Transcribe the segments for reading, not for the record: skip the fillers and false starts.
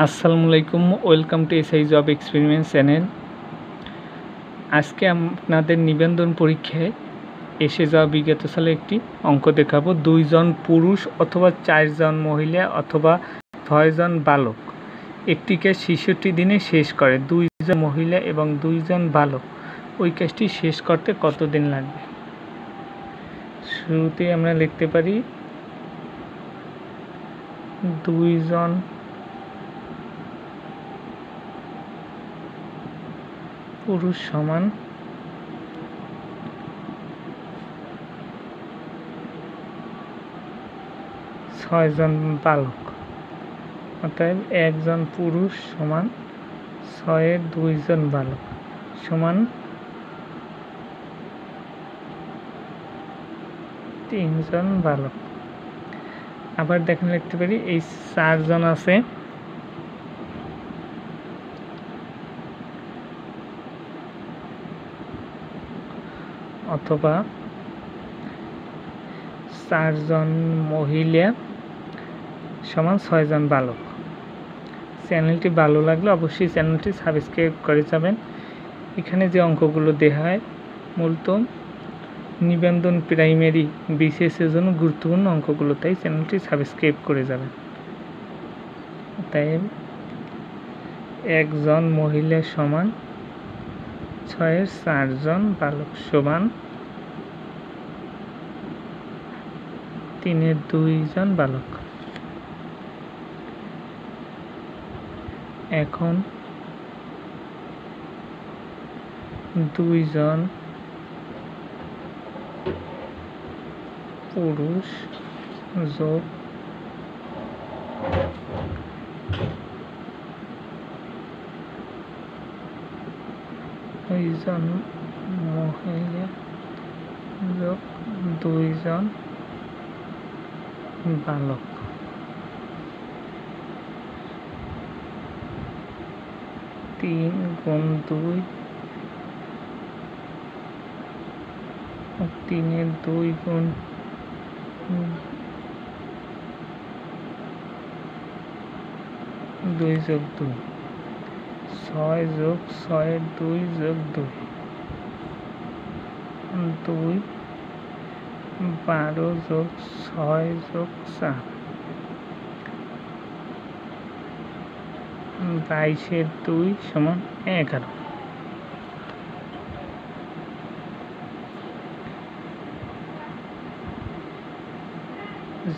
আসসালামু আলাইকুম, welcome to SI job experiment channel. আজকে আপনাদের নিবন্ধন পরীক্ষায় এসে যাওয়া বিগত সালে একটি অঙ্ক দেখাবো। 2 জন পুরুষ অথবা 4 জন মহিলা অথবা 6 জন বালক একটিকে 66 দিনে শেষ করে। 2 জন মহিলা এবং 2 জন বালক ওই কাজটি শেষ করতে কত দিন লাগবে? শুরুতে আমরা লিখতে পারি 2 জন পুরুষ সমান 6 জন বালক, অতএব 1 জন পুরুষ সমান 6-এর 2 জন বালক সমান 3 জন বালক। আবার দেখেন লিখতে পারি এই 4 জন আছে, অথবা 4 জন মহিলা সমান 6 জন বালক। চ্যানেলটি ভালো লাগলে অবশ্যই চ্যানেলটি সাবস্ক্রাইব করে যাবেন। এখানে যে অঙ্কগুলো দেওয়া হয় মূলত নিবন্ধন প্রাইমারি বিসিএসের জন্য গুরুত্বপূর্ণ অঙ্কগুলো, তাই চ্যানেলটি সাবস্ক্রাইব করে যাবেন। তাই 1 জন মহিলা সমান 6-এর 4 জন বালক সমান 3-এর 2 জন বালক। এখন 2 জন পুরুষ যোগ 2 জন মহিলা যোগ 2 জন বালক, 3 গুণ 2, 3-এর 2 গুণ 2 যোগ 2, 6 যোগ 6-এর 2 যোগ 2, 2, 12 যোগ 6 যোগ 4, 22-এর 2 সমান 11।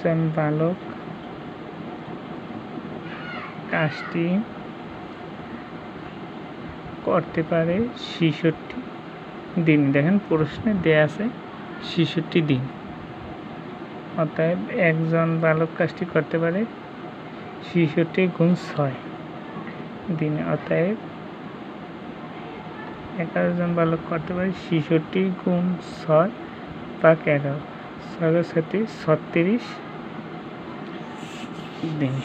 জন বালক কাজটি করতে পারে 66 দিন। দেখেন প্রশ্নে দেয়া আছে 66 দিন, অতএব 1 জন বালক কাজটি করতে পারে 66 গুণ 6 দিনে, অতএব 11 জন বালক করতে পারে 66 গুণ 6 ভাগ 11, 6 × 7 = 36 দিন।